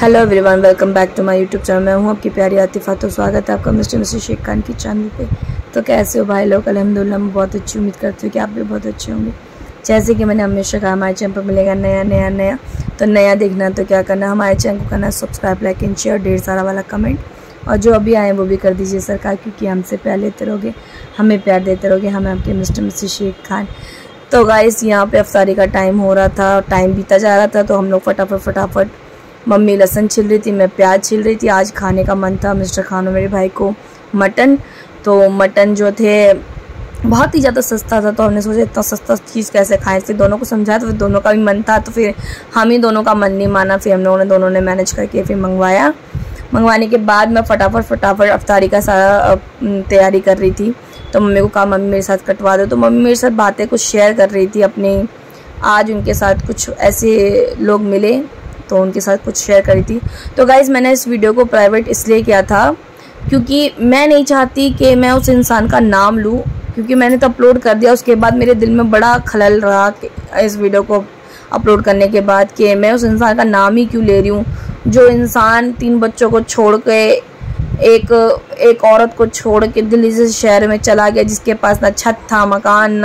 Hello everyone, welcome back to my YouTube channel. मैं हूँ आपकी प्यारी आतिफा। तो स्वागत है आपका मिस्टर शेख खान की चैनल पे। तो कैसे हो भाई लोग? अल्हम्दुलिल्लाह मैं बहुत अच्छी उम्मीद करती हूँ कि आप भी बहुत अच्छे होंगे। जैसे कि मैंने हमेशा कहा, हमारे चैनल पर मिलेगा नया। तो नया देखना तो क्या करना, हमारे चैनल को करना सब्सक्राइब, लाइक एंड शेयर, ढेर सारा वाला कमेंट, और जो अभी आए वो भी कर दीजिए सरकार, क्योंकि हमसे प्यार लेते रहोगे, हमें प्यार देते रहोगे, हमें आपके मिस्टर शेख खान। तो गाइस यहाँ पे अफ्तारी का टाइम हो रहा था, टाइम बीता जा रहा था, तो हम लोग फटाफट मम्मी लहसुन छिल रही थी, मैं प्याज छिल रही थी। आज खाने का मन था मिस्टर खान और मेरे भाई को मटन। तो मटन जो थे बहुत ही ज़्यादा सस्ता था, तो हमने सोचा इतना सस्ता चीज़ कैसे खाएं। फिर दोनों को समझाया, तो फिर दोनों का भी मन था, तो फिर हम ही दोनों का मन नहीं माना। फिर हम लोगों ने दोनों ने मैनेज करके फिर मंगवाने के बाद मैं फटाफट अफ्तारी का सारा तैयारी कर रही थी। तो मम्मी को कहा मम्मी मेरे साथ कटवा दो। तो मम्मी मेरे साथ बातें कुछ शेयर कर रही थी अपने, आज उनके साथ कुछ ऐसे लोग मिले तो उनके साथ कुछ शेयर करी थी। तो गाइज़ मैंने इस वीडियो को प्राइवेट इसलिए किया था क्योंकि मैं नहीं चाहती कि मैं उस इंसान का नाम लूँ, क्योंकि मैंने तो अपलोड कर दिया। उसके बाद मेरे दिल में बड़ा खलल रहा कि इस वीडियो को अपलोड करने के बाद कि मैं उस इंसान का नाम ही क्यों ले रही हूँ, जो इंसान 3 बच्चों को छोड़ के एक औरत को छोड़ के दिल्ली से शहर में चला गया, जिसके पास ना छत था, मकान,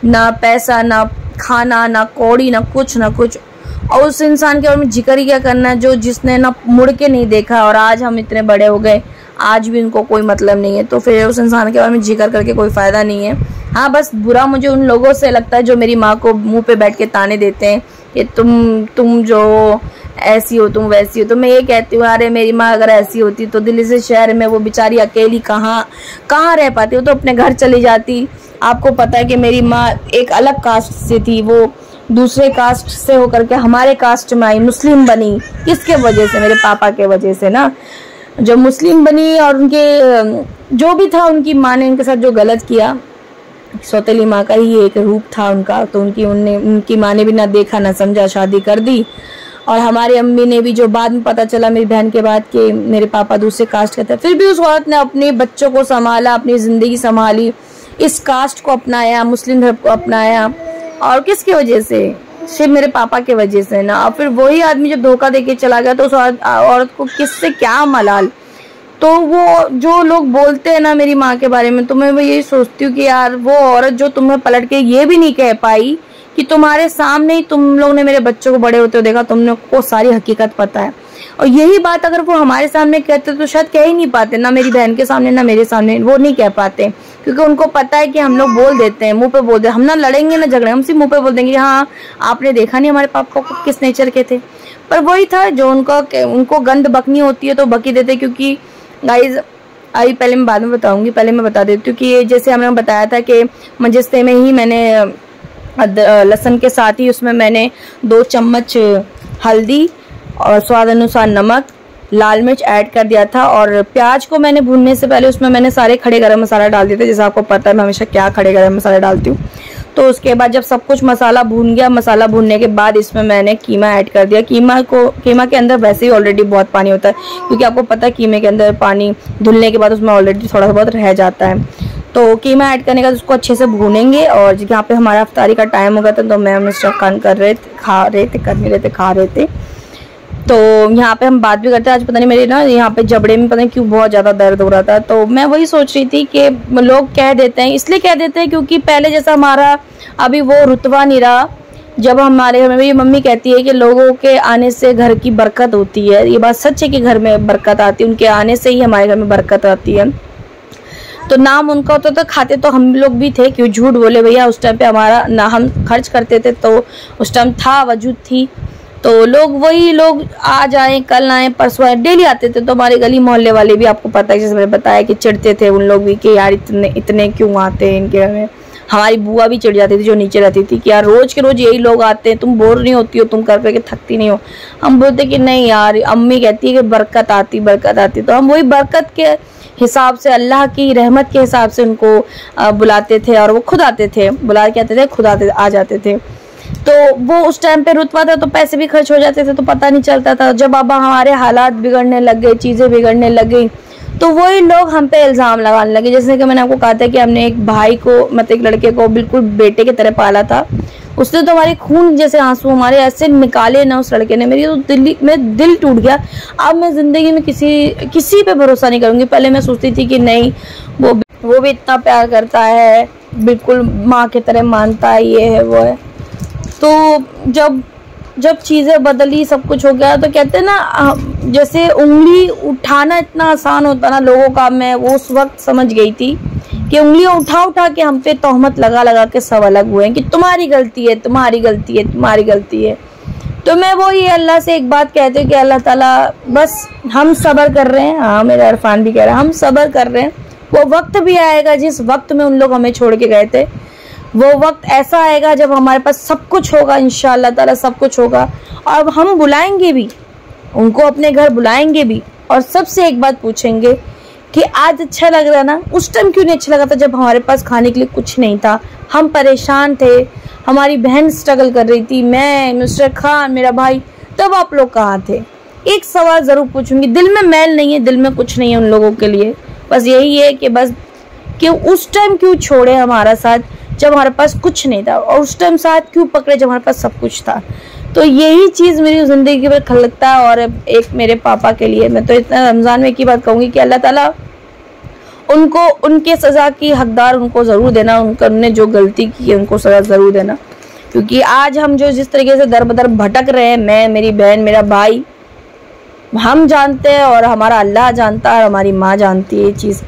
ना पैसा, ना खाना, ना कौड़ी, ना कुछ। और उस इंसान के बारे में जिक्र ही क्या करना है, जिसने ना मुड़ के नहीं देखा, और आज हम इतने बड़े हो गए, आज भी उनको कोई मतलब नहीं है। तो फिर उस इंसान के बारे में जिक्र करके कोई फ़ायदा नहीं है। हाँ, बस बुरा मुझे उन लोगों से लगता है जो मेरी माँ को मुंह पे बैठ के ताने देते हैं कि तुम जो ऐसी हो, तुम वैसी हो। तो मैं ये कहती हूँ, अरे मेरी माँ अगर ऐसी होती तो दिल्ली से शहर में वो बेचारी अकेली कहाँ रह पाती, वो तो अपने घर चली जाती। आपको पता है कि मेरी माँ एक अलग कास्ट से थी, वो दूसरे कास्ट से होकर के हमारे कास्ट में आई, मुस्लिम बनी। किसके वजह से? मेरे पापा के वजह से ना। जो मुस्लिम बनी, और उनके जो भी था, उनकी माँ ने उनके साथ जो गलत किया, सौतेली माँ का ही एक रूप था उनका, तो उनकी माँ ने भी ना देखा ना समझा, शादी कर दी। और हमारी अम्मी ने भी, जो बाद में पता चला मेरी बहन के बाद कि मेरे पापा दूसरे कास्ट के थे, फिर भी उस औरत ने अपने बच्चों को संभाला, अपनी ज़िंदगी संभाली, इस कास्ट को अपनाया, मुस्लिम धर्म को अपनाया। और किसकी वजह से? सिर्फ मेरे पापा के वजह से ना। और फिर वही आदमी जब धोखा देके चला गया, तो उस औरत को किससे क्या मलाल। तो वो जो लोग बोलते हैं ना मेरी माँ के बारे में, तो मैं वो यही सोचती हूँ कि यार वो औरत जो तुम्हें पलट के ये भी नहीं कह पाई कि तुम्हारे सामने ही तुम लोग ने मेरे बच्चों को बड़े होते हुए देखा, तुमने को सारी हकीकत पता है। और यही बात अगर वो हमारे सामने कहते तो शायद कह ही नहीं पाते, ना मेरी बहन के सामने ना मेरे सामने, वो नहीं कह पाते, क्योंकि उनको पता है कि हम लोग बोल देते हैं, मुंह पे बोल देते हैं। हम ना लड़ेंगे ना झगड़े, हम सिर्फ मुंह पे बोल देंगे हाँ आपने देखा नहीं हमारे पापा को किस नेचर के थे। पर वही था, जो उनको गंद बकनी होती है तो बकी देते। क्योंकि गाइज अभी पहले मैं बाद में बताऊंगी, पहले मैं बता देती हूँ कि जैसे हमने बताया था कि मजिस्ते में ही मैंने लहसुन के साथ ही उसमें मैंने 2 चम्मच हल्दी और स्वाद अनुसार नमक, लाल मिर्च ऐड कर दिया था। और प्याज को मैंने भूनने से पहले उसमें मैंने सारे खड़े गरम मसाला डाल दिए थे। जैसे आपको पता है मैं हमेशा क्या खड़े गरम मसाला डालती हूँ। तो उसके बाद जब सब कुछ मसाला भून गया, मसाला भूनने के बाद इसमें मैंने कीमा ऐड कर दिया। कीमा के अंदर वैसे ही ऑलरेडी बहुत पानी होता है, क्योंकि आपको पता है कीमे के अंदर पानी धुलने के बाद उसमें ऑलरेडी थोड़ा बहुत रह जाता है। तो कीमा ऐड करने के बाद उसको अच्छे से भूनेंगे। और यहाँ पे हमारा अफ्तारी का टाइम हो गया था, तो मैं मिस्टर खान खा रहे थे। तो यहाँ पे हम बात भी करते हैं। आज पता नहीं मेरे ना यहाँ पे जबड़े में पता नहीं क्यों बहुत ज़्यादा दर्द हो रहा था। तो मैं वही सोच रही थी कि लोग कह देते हैं, इसलिए कह देते हैं क्योंकि पहले जैसा हमारा अभी वो रुतबा नहीं रहा। जब हमारे घर में, मेरी मम्मी कहती है कि लोगों के आने से घर की बरकत होती है। ये बात सच है कि घर में बरकत आती है, उनके आने से ही हमारे घर में बरकत आती है। तो नाम उनका होता था, खाते तो हम लोग भी थे, क्यों झूठ बोले भैया। उस टाइम पे हमारा ना हम खर्च करते थे, तो उस टाइम था, वजूद थी। तो वही लोग आज आए, कल आए, परसों आए, डेली आते थे। तो हमारे गली मोहल्ले वाले भी, आपको पता है जैसे मैंने बताया कि चिढ़ते थे उन लोग भी कि यार इतने क्यों आते हैं इनके घर में। हमारी बुआ भी चिढ़ जाती थी जो नीचे रहती थी कि यार रोज के रोज यही लोग आते हैं, तुम बोर नहीं होती हो, तुम कर पे थकती नहीं हो। हम बोलते कि नहीं यार, अम्मी कहती है कि बरकत आती। तो हम वही बरकत के हिसाब से, अल्लाह की रहमत के हिसाब से उनको बुलाते थे, और वो खुद आते थे, बुला के आते थे, खुद आ जाते थे। तो वो उस टाइम पे रुतबा था, तो पैसे भी खर्च हो जाते थे, तो पता नहीं चलता था। जब अब हमारे हालात बिगड़ने लग गए, चीज़ें बिगड़ने लग गई, तो वही लोग हम पे इल्ज़ाम लगाने लगे। जैसे कि मैंने आपको कहा था कि हमने एक भाई को, मतलब एक लड़के को बिल्कुल बेटे की तरह पाला था। उसने तो हमारे खून जैसे आंसू हमारे ऐसे निकाले ना उस लड़के ने, मेरी तो दिल टूट गया। अब मैं ज़िंदगी में किसी पे भरोसा नहीं करूँगी। पहले मैं सोचती थी कि नहीं, वो भी इतना प्यार करता है, बिल्कुल माँ की तरह मानता है, ये है वो है। तो जब चीज़ें बदली, सब कुछ हो गया, तो कहते हैं ना जैसे उंगली उठाना इतना आसान होता ना लोगों का, मैं वो उस वक्त समझ गई थी कि उंगलियां उठा के हम पे तोहमत लगा के सब अलग हुए हैं कि तुम्हारी गलती है, तुम्हारी गलती है, तुम्हारी गलती है। तो मैं वो ये अल्लाह से एक बात कहती हूँ कि अल्लाह ताला बस हम सब्र कर रहे हैं। हाँ, मेरा इरफान भी कह रहा है हम सब्र कर रहे हैं। वो वक्त भी आएगा जिस वक्त में उन लोग हमें छोड़ के गए थे, वो वक्त ऐसा आएगा जब हमारे पास सब कुछ होगा, इंशाअल्लाह ताला सब कुछ होगा। और हम बुलाएंगे भी उनको, अपने घर बुलाएंगे भी, और सबसे एक बात पूछेंगे कि आज अच्छा लग रहा ना, उस टाइम क्यों नहीं अच्छा लगा था जब हमारे पास खाने के लिए कुछ नहीं था, हम परेशान थे, हमारी बहन स्ट्रगल कर रही थी, मैं, मिस्टर खान, मेरा भाई, तब आप लोग कहाँ थे? एक सवाल ज़रूर पूछूंगी। दिल में मैल नहीं है, दिल में कुछ नहीं है उन लोगों के लिए, बस यही है कि उस टाइम क्यों छोड़े हमारा साथ जब हमारे पास कुछ नहीं था, और उस टाइम साथ क्यों पकड़े जब हमारे पास सब कुछ था। तो यही चीज़ मेरी ज़िंदगी में खलकता है। और एक मेरे पापा के लिए मैं तो इतना रमज़ान में की बात कहूँगी कि अल्लाह ताला उनको उनके सज़ा की हकदार उनको ज़रूर देना, उन्होंने जो गलती की है उनको सज़ा ज़रूर देना। क्योंकि आज हम जो जिस तरीके से दर बदर भटक रहे हैं, मैं, मेरी बहन, मेरा भाई, हम जानते हैं और हमारा अल्लाह जानता है और हमारी माँ जानती है ये चीज़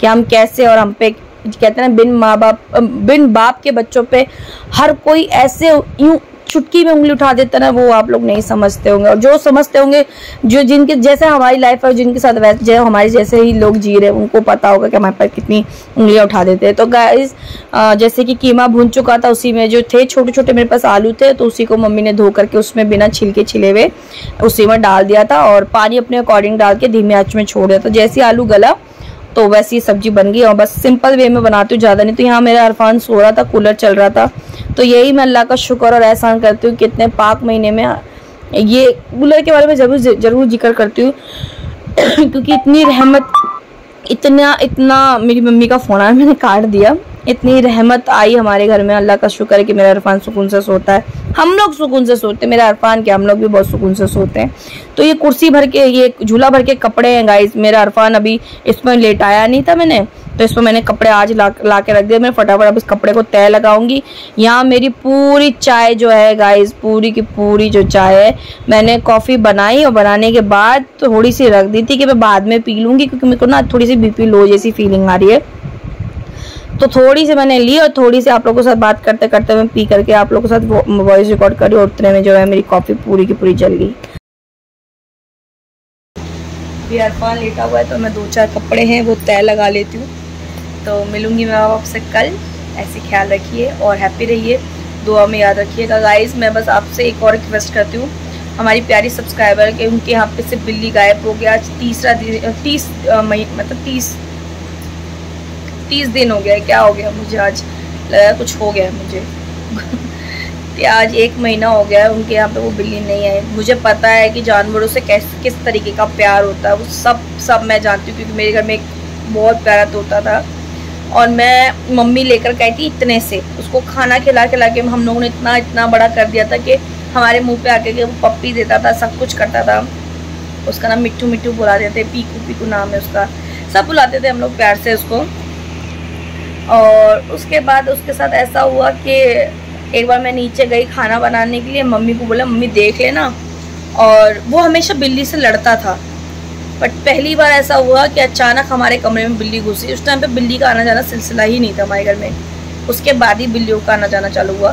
कि हम कैसे, और हम पे कहते हैं बिन बाप के बच्चों पे हर कोई ऐसे यूं चुटकी में उंगली उठा देता ना, वो आप लोग नहीं समझते होंगे। और जो समझते होंगे, जो जिनके जैसे हमारी लाइफ है, जिनके साथ वैसे हमारे जैसे ही लोग जी रहे हैं, उनको पता होगा कि हमारे पास कितनी उंगलियां उठा देते हैं। तो गाइस, जैसे कि कीमा भून चुका था, उसी में जो थे छोटे छोटे मेरे पास आलू थे, तो उसी को मम्मी ने धो करके उसमें बिना छिलके छिले हुए उसी में डाल दिया था, और पानी अपने अकॉर्डिंग डाल के धीमे आंच में छोड़ दिया। तो जैसे आलू गला तो वैसी सब्जी बन गई। और बस सिंपल वे में बनाती हूँ, ज़्यादा नहीं। तो यहाँ मेरा इरफान सो रहा था, कूलर चल रहा था, तो यही मैं अल्लाह का शुक्र और एहसान करती हूँ कि इतने पाक महीने में ये कूलर के बारे में ज़रूर जिक्र करती हूँ क्योंकि इतनी रहमत, इतना मेरी मम्मी का फ़ोन आया, मैंने काट दिया। इतनी रहमत आई हमारे घर में, अल्लाह का शुक्र है कि मेरा इरफान सुकून से सोता है। हम लोग सुकून से सोते हैं, मेरा इरफान क्या, हम लोग भी बहुत सुकून से सोते हैं। तो ये कुर्सी भर के, ये झूला भर के कपड़े हैं गाइस। मेरा इरफान अभी इसमें लेटाया नहीं था मैंने, तो इसमें मैंने कपड़े आज ला के रख दिए। मैं फटाफट अब इस कपड़े को तय लगाऊंगी। यहाँ मेरी पूरी चाय जो है गाइस, पूरी की पूरी जो चाय है, मैंने कॉफ़ी बनाई और बनाने के बाद थोड़ी सी रख दी थी कि मैं बाद में पी लूँगी, क्योंकि मेरे को ना थोड़ी सी BP लो जैसी फीलिंग आ रही है। तो थोड़ी सी मैंने ली और थोड़ी सी आप लोगों के साथ बात करते करते मैं पी करके आप लोगों के साथ वॉइस रिकॉर्ड करी, और उतने में जो है मेरी कॉफ़ी पूरी की पूरी जल गई। इरफान लेटा हुआ है, तो मैं 2-4 कपड़े हैं वो तय लगा लेती हूँ। तो मिलूंगी मैं आपसे कल। ऐसे ख्याल रखिए और हैप्पी रहिए, दुआ में याद रखिएगा गाइस। मैं बस आपसे एक और रिक्वेस्ट करती हूँ, हमारी प्यारी सब्सक्राइबर के, उनके यहाँ पे से बिल्ली गायब हो गया। आज 30 दिन हो गया है। क्या हो गया मुझे, आज लगा कुछ हो गया है मुझे कि आज 1 महीना हो गया है उनके यहाँ पे वो बिल्ली नहीं आई। मुझे पता है कि जानवरों से किस तरीके का प्यार होता है, वो सब मैं जानती हूँ, क्योंकि मेरे घर में एक बहुत प्यारा तोता था और मैं मम्मी लेकर गई थी इतने से, उसको खाना खिला के हम लोगों ने इतना बड़ा कर दिया था कि हमारे मुंह पे आके के वो पप्पी देता था, सब कुछ करता था। उसका नाम मिट्टू बुलाते थे, पीकू नाम है उसका, सब बुलाते थे हम लोग प्यार से उसको। और उसके बाद उसके साथ ऐसा हुआ कि एक बार मैं नीचे गई खाना बनाने के लिए, मम्मी को बोला मम्मी देख लेना, और वो हमेशा बिल्ली से लड़ता था। बट पहली बार ऐसा हुआ कि अचानक हमारे कमरे में बिल्ली घुसी। उस टाइम पे बिल्ली का आना जाना सिलसिला ही नहीं था हमारे घर में, उसके बाद ही बिल्लियों का आना जाना चालू हुआ।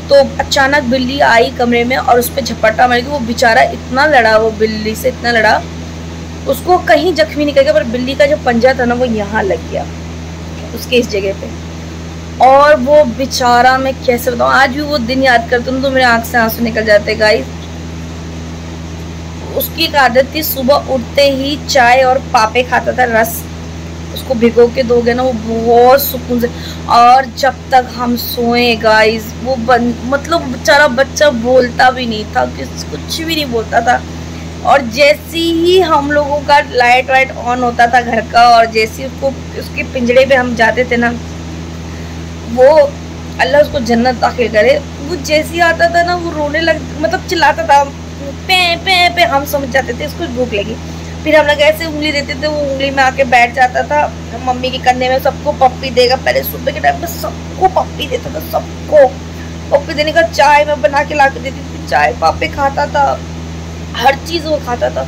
तो अचानक बिल्ली आई कमरे में और उस पर झपट्टा मार के वो बेचारा इतना लड़ा, वो बिल्ली से इतना लड़ा, उसको कहीं जख्मी नहीं कर गया, पर बिल्ली का जो पंजा था ना वो यहाँ लग गया उसके इस जगह पे। और वो बेचारा, मैं कैसे बताऊँ, आज भी वो दिन याद करती हूँ तो मेरे आँख से आंसू निकल जाते गाइस। उसकी एक आदत थी, सुबह उठते ही चाय और पापे खाता था, रस उसको भिगो के दोगे ना वो बहुत सुकून से। और जब तक हम सोए गाइस वो मतलब बेचारा बच्चा बोलता भी नहीं था, कुछ भी नहीं बोलता था। और जैसे ही हम लोगों का लाइट वाइट ऑन होता था घर का, और जैसे ही उसको उसके पिंजड़े पे हम जाते थे ना, वो अल्लाह उसको जन्नत दाखिल करे, वो जैसे ही आता था ना वो रोने लग, मतलब चिल्लाता था पे पे पे। हम समझ जाते थे इसको भूख लगी। फिर हम लोग ऐसे उंगली देते थे, वो उंगली में आके बैठ जाता था मम्मी के कंधे में। सबको पप्पी देगा, पहले सुबह के टाइम पे सबको पप्पी देता था, सबको पप्पी देने का। चाय में बना के ला के देती थी, चाय पापे खाता था, हर चीज़ वो खाता था।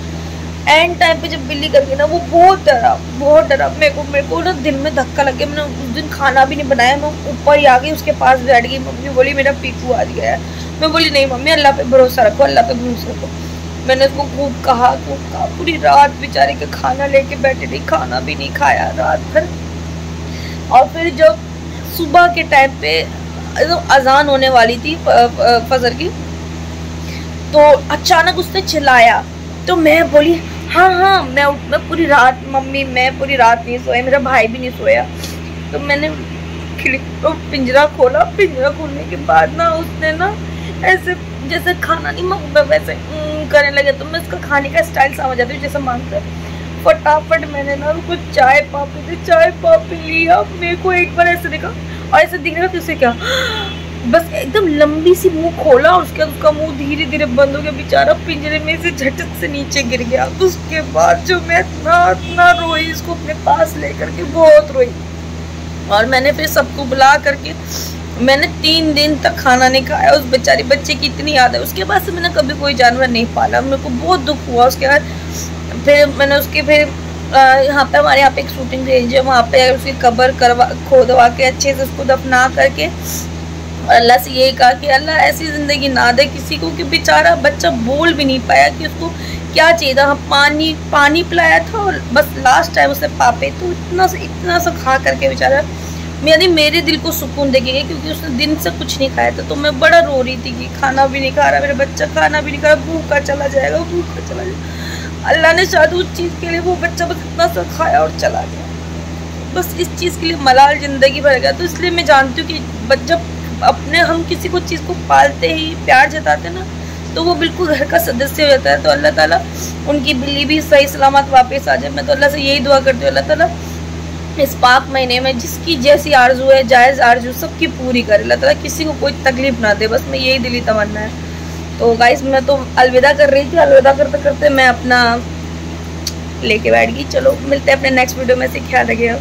एंड टाइम पे जब बिल्ली कर गई ना वो बहुत डरा। मेरे को ना दिल में धक्का लग गया। मैंने उस दिन खाना भी नहीं बनाया, मैं ऊपर ही आ गई, उसके पास बैठ गई। मम्मी बोली मेरा पीकू आ गया है। मैं बोली नहीं मम्मी, अल्लाह पे भरोसा रखो, अल्लाह पे भरोसा रखो। मैंने उसको खूब कहा, पूरी रात बेचारे के खाना लेके बैठे रही, खाना भी नहीं खाया रात भर। और फिर जब सुबह के टाइम पे अजान होने वाली थी फजर की, तो अचानक उसने चिल्लाया। तो मैं बोली हाँ मैं पूरी रात मम्मी, मैं पूरी रात नहीं सोया, मेरा भाई भी नहीं सोया। तो मैंने पिंजरा खोला। पिंजरा खोलने के बाद ना उसने ना ऐसे जैसे खाना नहीं मांगता वैसे करने लगे। तो मैं उसका खाने का स्टाइल समझ जाती हूँ जैसे मांगता है। फटाफट मैंने ना उसको चाय पापी लिया। मेरे को एक बार ऐसे देखा और ऐसे दिख रहा था उसे क्या, बस एकदम लंबी सी मुंह खोला और उसके बाद उसका मुंह धीरे धीरे बंद हो गया। बेचारा पिंजरे में से झटक से नीचे गिर गया। तो उसके बाद जो मैं इतना रोई, इसको अपने पास लेकर के बहुत रोई। और मैंने फिर सबको बुला करके, मैंने 3 दिन तक खाना नहीं खाया। उस बेचारी बच्चे की इतनी याद है। उसके बाद से मैंने कभी कोई जानवर नहीं पाला। मेरे को बहुत दुख हुआ उसके बाद। फिर मैंने उसके यहाँ पे हमारे यहाँ पे एक शूटिंग रेंज है, वहाँ पे उसकी कब्र खोदवा के अच्छे से उसको दफना करके, और अल्लाह से यही कहा कि अल्लाह ऐसी ज़िंदगी ना दे किसी को कि बेचारा बच्चा बोल भी नहीं पाया कि उसको क्या चाहिए था। पानी पिलाया था और बस लास्ट टाइम उसने पापे तो इतना सा खा करके बेचारा मेरे दिल को सुकून दे गया, क्योंकि उसने दिन से कुछ नहीं खाया था। तो मैं बड़ा रो रही थी कि खाना भी नहीं खा रहा मेरा बच्चा, खाना भी नहीं खा रहा, भूखा चला जाएगा। अल्लाह ने शायद उस चीज़ के लिए वो बच्चा बस इतना सा खाया और चला गया, बस इस चीज़ के लिए मलाल ज़िंदगी भर गया। तो इसलिए मैं जानती हूँ कि जब अपने हम किसी को चीज़ को पालते ही प्यार जताते ना, तो वो बिल्कुल घर का सदस्य हो जाता है। तो अल्लाह ताला उनकी बिल्ली भी सही सलामत वापस आ जाए। मैं तो अल्लाह से यही दुआ करती हूँ, अल्लाह ताला इस पाक महीने में जिसकी जैसी आरजू है, जायज़ आरजू सबकी पूरी करे। अल्लाह ताला किसी को कोई तकलीफ ना दे, बस मैं यही दिली तमन्ना है। तो गाइस मैं तो अलविदा कर रही थी, अलविदा करते करते मैं अपना लेके बैठ गई। चलो मिलते हैं अपने नेक्स्ट वीडियो में, से ख्याल रखिएगा।